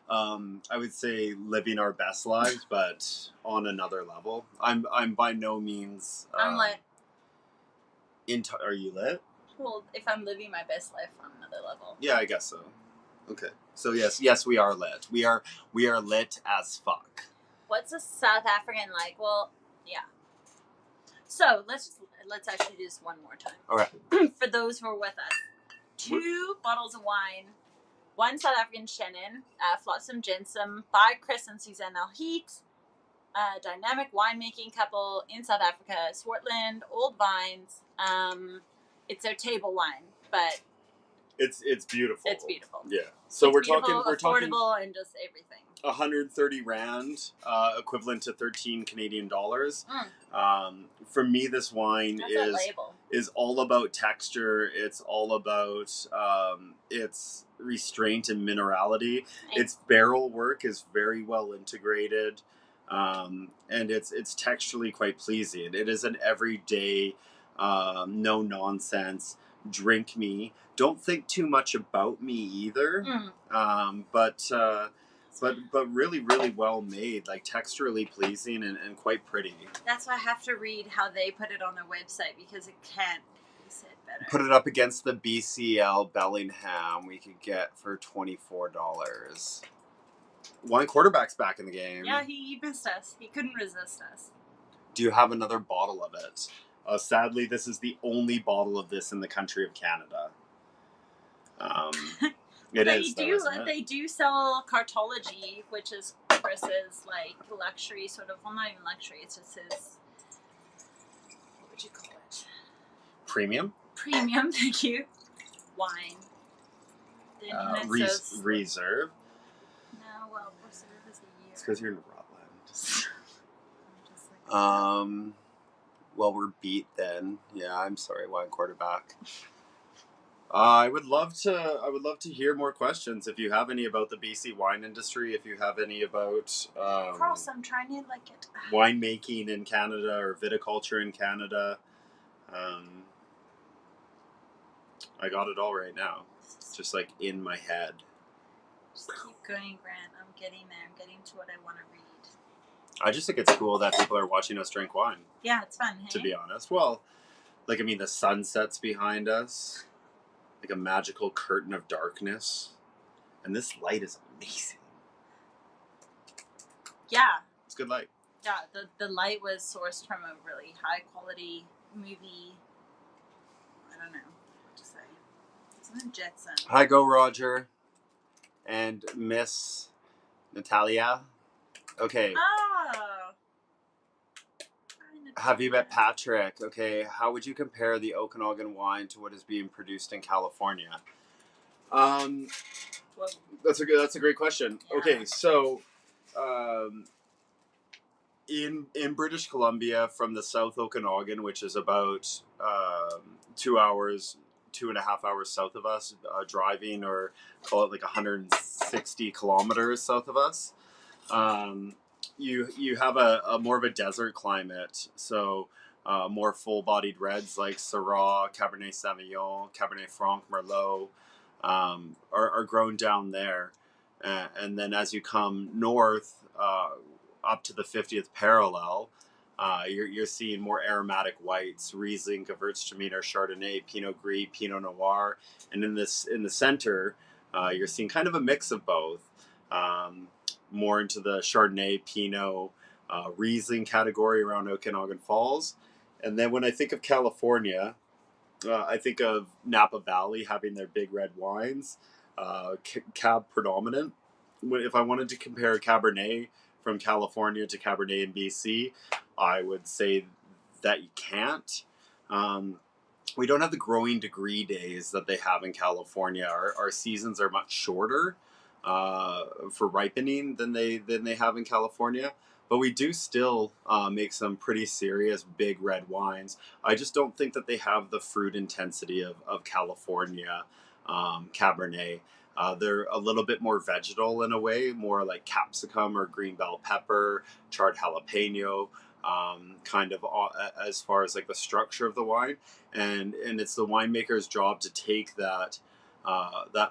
I would say living our best lives, but on another level. I'm by no means. I'm lit. Are you lit? Well, if I'm living my best life on another level. Yeah, I guess so. Okay. So yes, we are lit. We are lit as fuck. What's a South African like? Well, yeah. So let's actually do this one more time. Okay. For those who are with us, 2 bottles of wine, 1 South African Chenin, Flotsam and Jetsam by Chris and Suzanne Alheit, a dynamic winemaking couple in South Africa, Swartland, Old Vines. It's their table wine, but it's beautiful. it's beautiful. Yeah. So it's we're beautiful, talking affordable and just everything. 130 rand, equivalent to 13 Canadian dollars. For me, this wine is all about texture. It's all about its restraint and minerality. Nice. Its barrel work is very well integrated, and it's texturally quite pleasing. It is an everyday, no nonsense drink me. Don't think too much about me either. But really, really well made, like texturally pleasing and quite pretty. That's why I have to read how they put it on their website because it can't be said better. Put it up against the BCL Bellingham we could get for $24. Wine Quarterback's back in the game. Yeah, he missed us. He couldn't resist us. Do you have another bottle of it? Sadly, this is the only bottle of this in the country of Canada. They do sell Cartology, which is Chris's like luxury sort of. Well, not even luxury. It's just his. What would you call it? Premium. Thank you. Wine. Reserve. No, well, reserve is a year. It's because you're in Rutland. Well, we're beat then. Yeah, I'm sorry, Wine Quarterback. I would love to hear more questions if you have any about the BC wine industry. If you have any about Cross, I'm trying to like it. Winemaking in Canada or viticulture in Canada. I got it all right now, just like in my head. Just keep going, Grant. I'm getting there. I'm getting to what I want to read. I just think it's cool that people are watching us drink wine. Yeah, it's fun. Hey? To be honest, well, like I mean, the sunset's behind us. Like a magical curtain of darkness. And this light is amazing. Yeah. It's good light. Yeah, the light was sourced from a really high quality movie. I don't know what to say. Something Jetson. Hi, Go Roger. And Miss Natalia. Okay. Oh. Have you met Patrick? Okay, how would you compare the Okanagan wine to what is being produced in California? That's a great question. Yeah. Okay, so in British Columbia from the South Okanagan, which is about 2 hours 2.5 hours south of us, driving, or call it like 160 kilometers south of us. You have a more of a desert climate, so more full-bodied reds like Syrah, Cabernet Sauvignon, Cabernet Franc, Merlot are grown down there. And then as you come north up to the 50th parallel, you're seeing more aromatic whites, Riesling, Gewürztraminer, Chardonnay, Pinot Gris, Pinot Noir, and in the center, you're seeing kind of a mix of both, more into the Chardonnay, Pinot, Riesling category around Okanagan Falls. And then when I think of California, I think of Napa Valley having their big red wines, Cab predominant. If I wanted to compare Cabernet from California to Cabernet in BC, I would say that you can't. We don't have the growing degree days that they have in California. Our seasons are much shorter for ripening than they have in California. But we do still make some pretty serious big red wines. I just don't think that they have the fruit intensity of California Cabernet. They're a little bit more vegetal in a way, more like capsicum or green bell pepper, charred jalapeno, kind of as far as like the structure of the wine. And it's the winemaker's job to take that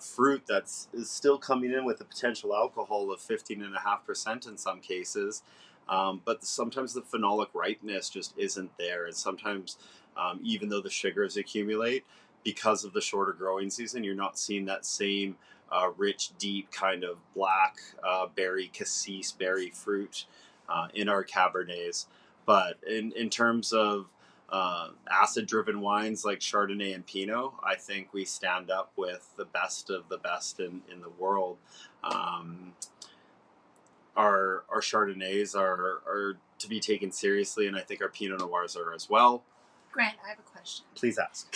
fruit is still coming in with a potential alcohol of 15.5% in some cases. But sometimes the phenolic ripeness just isn't there. And sometimes, even though the sugars accumulate, because of the shorter growing season, you're not seeing that same rich, deep kind of black berry, cassis berry fruit in our Cabernets. But in terms of acid-driven wines like Chardonnay and Pinot, I think we stand up with the best of the best in the world. Our Chardonnays are to be taken seriously, and I think our Pinot Noirs are as well. Grant, I have a question. Please ask.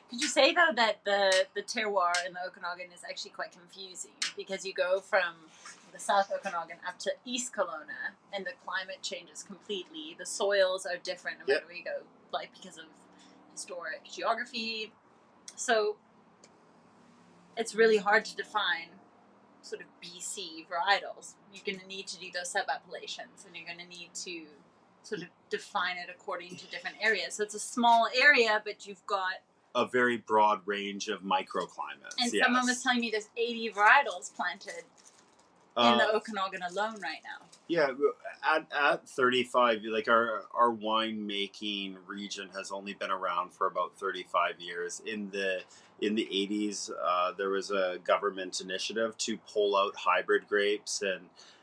Could you say, though, that the terroir in the Okanagan is actually quite confusing? Because you go from the South Okanagan up to East Kelowna, and the climate changes completely. The soils are different no matter where you go, like because of historic geography. So it's really hard to define sort of BC varietals. You're going to need to do those sub-appellations, and you're going to need to sort of define it according to different areas. So it's a small area, but you've got a very broad range of microclimates. And someone was telling me there's 80 varietals planted in the Okanagan alone right now. Yeah, at 35, like our winemaking region has only been around for about 35 years. In the 80s, there was a government initiative to pull out hybrid grapes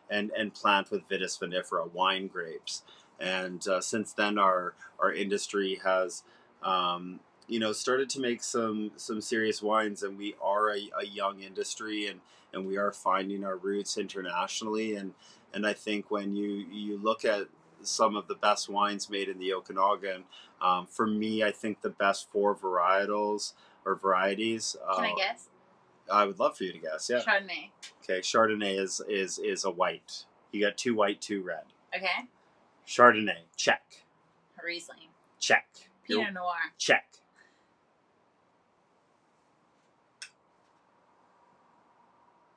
and plant with Vitis vinifera wine grapes. And since then, our industry has started to make some serious wines, and we are a young industry, and we are finding our roots internationally. And I think when you look at some of the best wines made in the Okanagan, for me, I think the best 4 varietals or varieties. Can I guess? I would love for you to guess. Yeah. Chardonnay. Okay, Chardonnay is a white. You got 2 white, 2 red. Okay. Chardonnay, check. Riesling. Check. Pinot Noir. Check.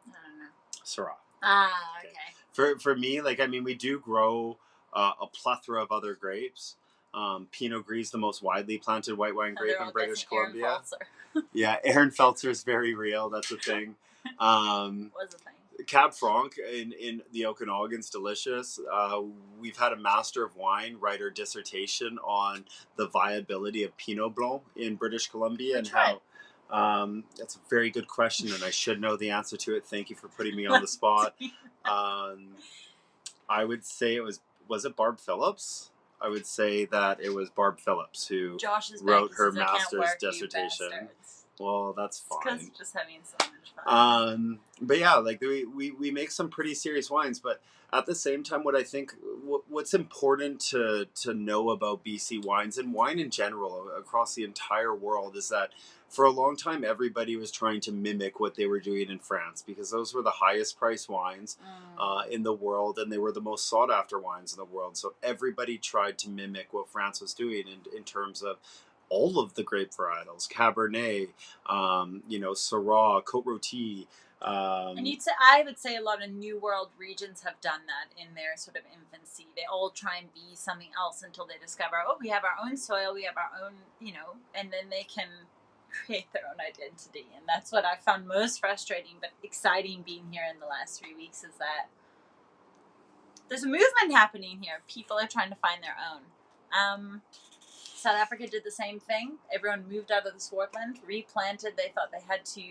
I don't know. Syrah. Okay. For me, we do grow a plethora of other grapes. Pinot Gris is the most widely planted white wine grape in British Columbia. Yeah, Ehrenfelser is very real. That's a thing. Was a thing. Cab Franc in the Okanagan's delicious. We've had a Master of Wine write her dissertation on the viability of Pinot Blanc in British Columbia and how. That's a very good question, and I should know the answer to it. Thank you for putting me on the spot. I would say it was it Barb Phillips? I would say that it was Barb Phillips who wrote her master's dissertation. Well, that's fine. It's because just having so much fun. But yeah, we make some pretty serious wines, but at the same time, what I think what's important to know about BC wines and wine in general across the entire world is that for a long time everybody was trying to mimic what they were doing in France, because those were the highest priced wines in the world, and they were the most sought after wines in the world. So everybody tried to mimic what France was doing in terms of all of the grape varietals, Cabernet, Syrah, Côte Rôtie. And I would say a lot of New World regions have done that in their sort of infancy. They all try and be something else until they discover, oh, we have our own soil, we have our own, and then they can create their own identity. And that's what I found most frustrating but exciting being here in the last 3 weeks, is that there's a movement happening here. People are trying to find their own. South Africa did the same thing. Everyone moved out of the Swartland, replanted. They thought they had to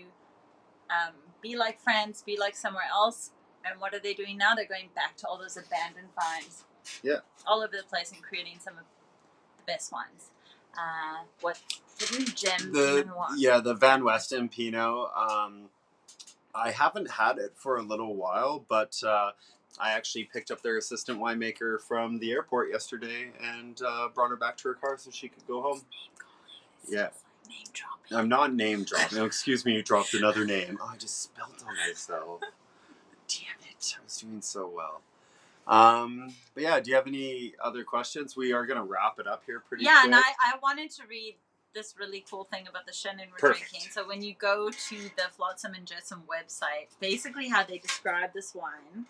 be like France, be like somewhere else. And what are they doing now? They're going back to all those abandoned vines. Yeah. All over the place and creating some of the best wines. What hidden gems? The Van Westen Pinot. I haven't had it for a little while, but I actually picked up their assistant winemaker from the airport yesterday and brought her back to her car so she could go home. Yeah. Name dropping. I'm not name dropping. No, excuse me, you dropped another name. Oh, I just spilled on myself. Damn it. I was doing so well. But yeah, do you have any other questions? We are going to wrap it up here pretty quick. And I wanted to read this really cool thing about the Chenin we're drinking. So when you go to the Flotsam and Jetsam website, basically how they describe this wine.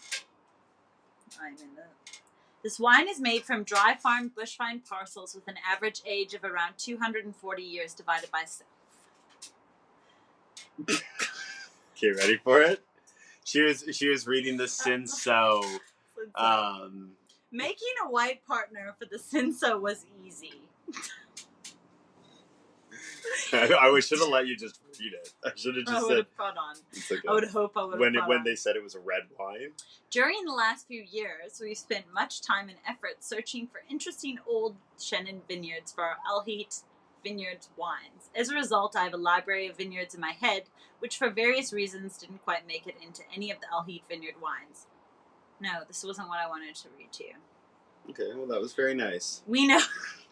This wine is made from dry farmed bush vine parcels with an average age of around 240 years divided by 7. Okay, ready for it? She was reading the Cinsault. Making a white partner for the Cinsault was easy. I should have let you just read it. I should have just said. Okay. I would hope I would have when they said it was a red wine. During the last few years, we've spent much time and effort searching for interesting old Chenin vineyards for our Alheit Vineyards wines. As a result, I have a library of vineyards in my head, which for various reasons didn't quite make it into any of the Alheit Vineyard wines. No, this wasn't what I wanted to read to you. Okay, well that was very nice. We know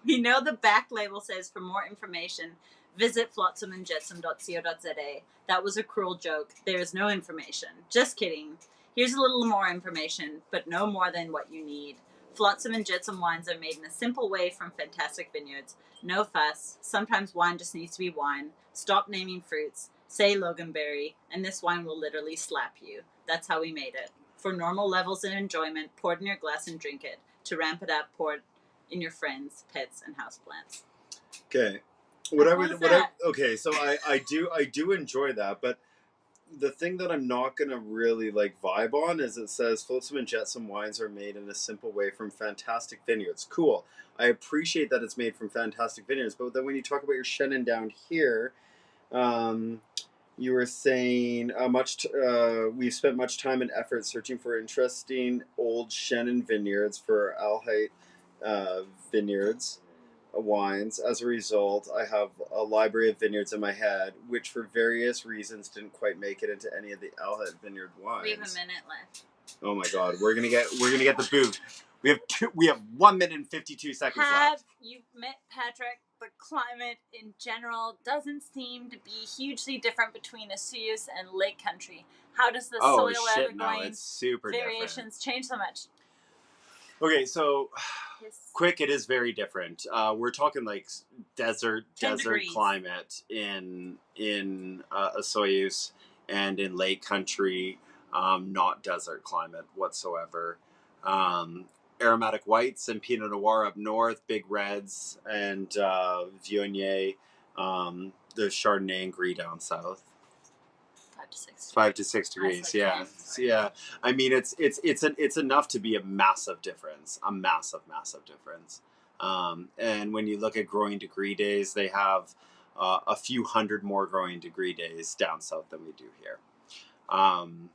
the back label says for more information, visit flotsamandjetsam.co.za. That was a cruel joke. There is no information. Just kidding. Here's a little more information, but no more than what you need. Flotsam and Jetsam wines are made in a simple way from fantastic vineyards. No fuss. Sometimes wine just needs to be wine. Stop naming fruits. Say Loganberry, and this wine will literally slap you. That's how we made it. For normal levels of enjoyment, pour it in your glass and drink it. To ramp it up, pour it in your friends, pets, and houseplants. Okay. Okay, so I do enjoy that, but the thing that I'm not gonna really vibe on is it says Flotsam and Jetsam wines are made in a simple way from fantastic vineyards. Cool. I appreciate that it's made from fantastic vineyards, but then when you talk about your Chenin down here, you were saying we've spent much time and effort searching for interesting old Chenin vineyards for Alheit vineyards. Wines. As a result, I have a library of vineyards in my head, which for various reasons didn't quite make it into any of the Alheit Vineyard wines. We have a minute left. Oh my god, we're gonna get the boot. We have 1 minute and 52 seconds left. Have you met Patrick? The climate in general doesn't seem to be hugely different between Osoyoos and Lake Country. How does the soil it's super variations different. change so much? Okay, so quick, it is very different. We're talking desert degrees. Climate in Osoyoos and in Lake Country, not desert climate whatsoever. Aromatic whites and Pinot Noir up north, big reds, and Viognier, the Chardonnay and Gris down south. 5 to 6 degrees. Yeah. Yeah. I mean, it's enough to be a massive difference. A massive difference. And when you look at growing degree days, they have a few hundred more growing degree days down south than we do here. I'm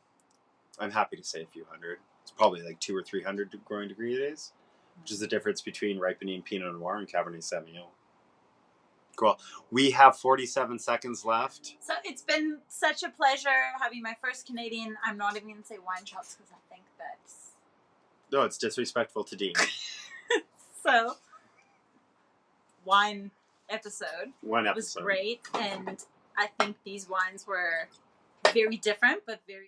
happy to say a few hundred. It's probably 200 or 300 growing degree days, which is the difference between ripening Pinot Noir and Cabernet Sauvignon. Cool. We have 47 seconds left. So it's been such a pleasure having my first Canadian, I'm not even going to say wine shots because I think that's... No, it's disrespectful to Dean. So, wine episode. One episode. Was great, and I think these wines were very different, but very...